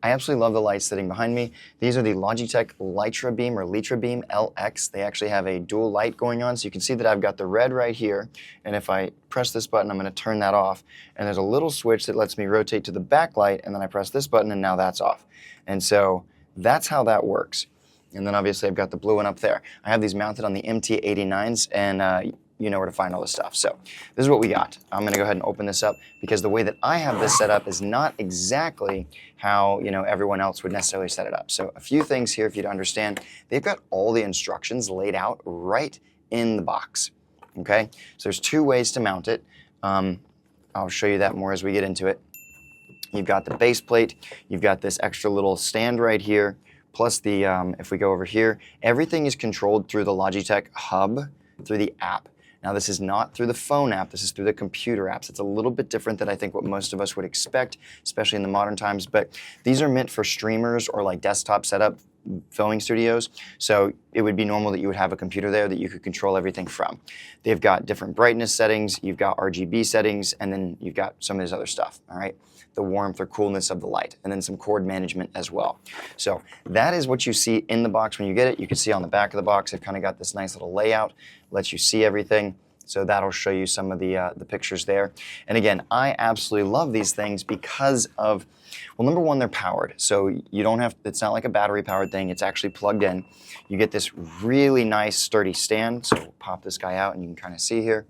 I absolutely love the lights sitting behind me. These are the Logitech Litra Beam or Litra Beam LX. They actually have a dual light going on, so you can see that I've got the red right here, and if I press this button, I'm going to turn that off, and there's a little switch that lets me rotate to the backlight, and then I press this button, and now that's off. And so that's how that works. And then obviously I've got the blue one up there. I have these mounted on the MT89s, and you know where to find all this stuff. So this is what we got. I'm gonna go ahead and open this up because the way that I have this set up is not exactly how everyone else would necessarily set it up. So a few things here for you to understand. They've got all the instructions laid out right in the box, okay? So there's two ways to mount it. I'll show you that more as we get into it. You've got the base plate, you've got this extra little stand right here, plus the, if we go over here, everything is controlled through the Logitech hub, through the app. Now this is not through the phone app, this is through the computer apps. It's a little bit different than I think what most of us would expect, especially in the modern times, but these are meant for streamers or like desktop setup filming studios. So it would be normal that you would have a computer there that you could control everything from. They've got different brightness settings, you've got RGB settings, and then you've got some of this other stuff, all right? The warmth or coolness of the light, and then some cord management as well. So that is what you see in the box when you get it. You can see on the back of the box, they've kind of got this nice little layout, lets you see everything. So that'll show you some of the pictures there. And again, I absolutely love these things because of, well, number one, they're powered. So you don't have, it's not like a battery powered thing, it's actually plugged in. You get this really nice sturdy stand. So we'll pop this guy out and you can kind of see here.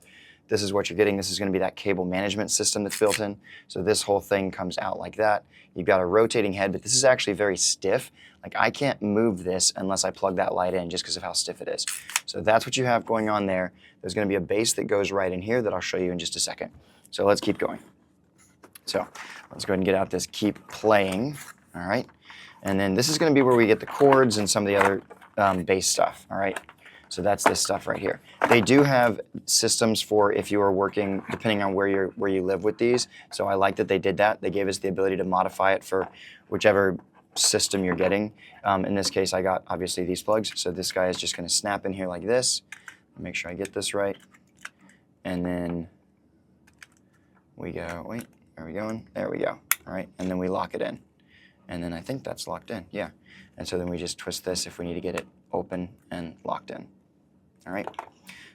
This is what you're getting. This is going to be that cable management system that's built in. So this whole thing comes out like that. You've got a rotating head, but this is actually very stiff. Like I can't move this unless I plug that light in just because of how stiff it is. So that's what you have going on there. There's going to be a base that goes right in here that I'll show you in just a second. So let's keep going. So let's go ahead and get out this keep playing. All right. And then this is going to be where we get the cords and some of the other base stuff. All right. So that's this stuff right here. They do have systems for if you are working, depending on where you live with these. So I like that they did that. They gave us the ability to modify it for whichever system you're getting. In this case, I got obviously these plugs. So this guy is just going to snap in here like this. Make sure I get this right. And then we go, wait, are we going? There we go. All right. And then we lock it in. And then I think that's locked in. Yeah. And so then we just twist this if we need to get it open and locked in. All right,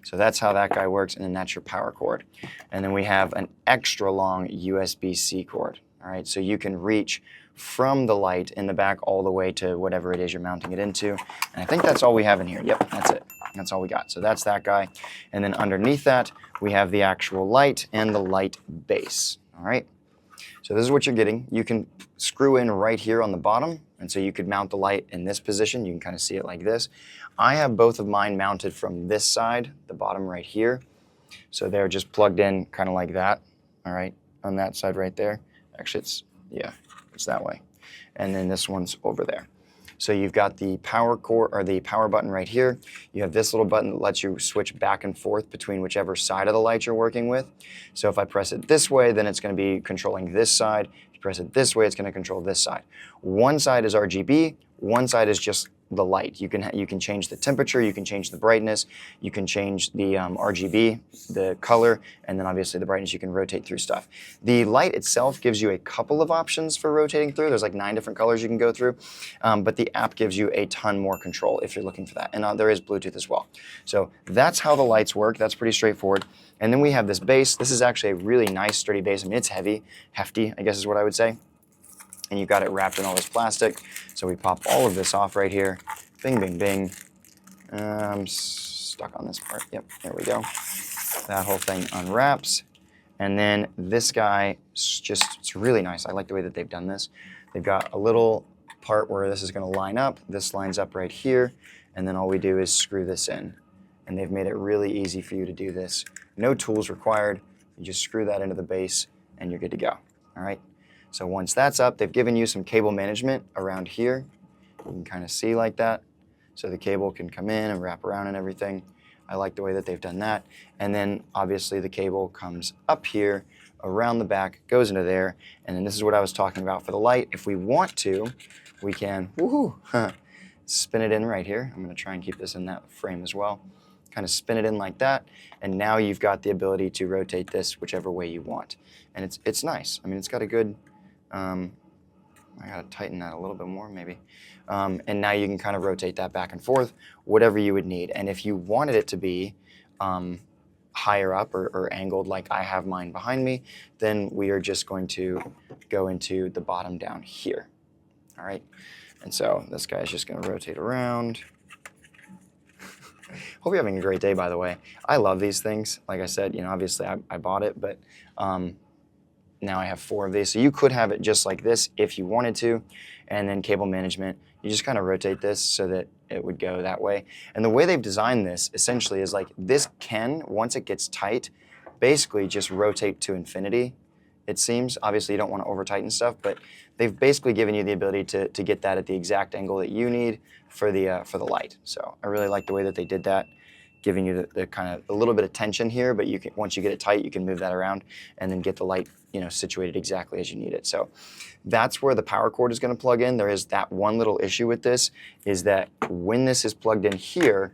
so that's how that guy works, and then that's your power cord. And then we have an extra long USB-C cord. All right, so you can reach from the light in the back all the way to whatever it is you're mounting it into. And I think that's all we have in here. Yep, that's it. That's all we got. So that's that guy. And then underneath that, we have the actual light and the light base. All right, so this is what you're getting. You can screw in right here on the bottom, and so you could mount the light in this position. You can kind of see it like this. I have both of mine mounted from this side, the bottom right here. So they're just plugged in kind of like that, all right, on that side right there. Actually, it's that way. And then this one's over there. So you've got the power cord or the power button right here. You have this little button that lets you switch back and forth between whichever side of the light you're working with. So if I press it this way, then it's going to be controlling this side. If you press it this way, it's going to control this side. One side is RGB, one side is just the light. You can change the temperature, you can change the brightness, you can change the RGB, the color, and then obviously the brightness. You can rotate through stuff. The light itself gives you a couple of options for rotating through. There's like 9 different colors you can go through, but the app gives you a ton more control if you're looking for that. And there is Bluetooth as well. So that's how the lights work. That's pretty straightforward. And then we have this base. This is actually a really nice sturdy base. I mean, it's heavy, hefty, I guess is what I would say. And you've got it wrapped in all this plastic. So we pop all of this off right here. Bing, bing, bing. I'm stuck on this part. Yep, there we go. That whole thing unwraps. And then this guy, it's really nice. I like the way that they've done this. They've got a little part where this is going to line up. This lines up right here. And then all we do is screw this in. And they've made it really easy for you to do this. No tools required. You just screw that into the base and you're good to go. All right. So once that's up, they've given you some cable management around here. You can kind of see like that. So the cable can come in and wrap around and everything. I like the way that they've done that. And then obviously the cable comes up here, around the back, goes into there. And then this is what I was talking about for the light. If we want to, we can spin it in right here. I'm going to try and keep this in that frame as well. Kind of spin it in like that. And now you've got the ability to rotate this whichever way you want. And it's nice. I mean, it's got a good I gotta tighten that a little bit more maybe. And now you can kind of rotate that back and forth, whatever you would need. And if you wanted it to be higher up or angled like I have mine behind me, then we are just going to go into the bottom down here. All right, and so this guy's just gonna rotate around. Hope you're having a great day, by the way. I love these things. Like I said, obviously I bought it, but now I have 4 of these. So you could have it just like this if you wanted to. And then cable management, you just kind of rotate this so that it would go that way. And the way they've designed this essentially is like this can, once it gets tight, basically just rotate to infinity, it seems. Obviously you don't want to over tighten stuff, but they've basically given you the ability to get that at the exact angle that you need for the light. So I really like the way that they did that, giving you the kind of a little bit of tension here, but you can, once you get it tight, you can move that around and then get the light situated exactly as you need it. So that's where the power cord is going to plug in. There is that one little issue with this, is that when this is plugged in here,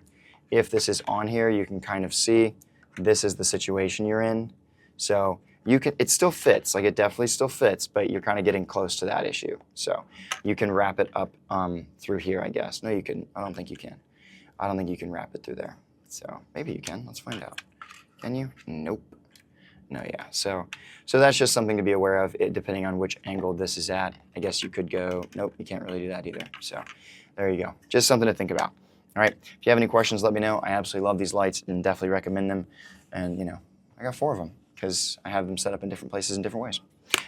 if this is on here, you can kind of see this is the situation you're in. So it still fits, like it definitely still fits, but you're kind of getting close to that issue. So you can wrap it up through here, I guess. No, you can. I don't think you can. I don't think you can wrap it through there. So maybe you can. Let's find out. Can you? Nope. No, yeah. So that's just something to be aware of, depending on which angle this is at. I guess you could go, nope, you can't really do that either. So there you go. Just something to think about. All right. If you have any questions, let me know. I absolutely love these lights and definitely recommend them. And, I got 4 of them because I have them set up in different places in different ways.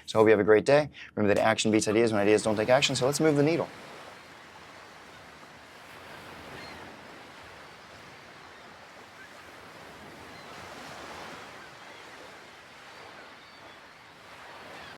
So I hope you have a great day. Remember that action beats ideas when ideas don't take action. So let's move the needle.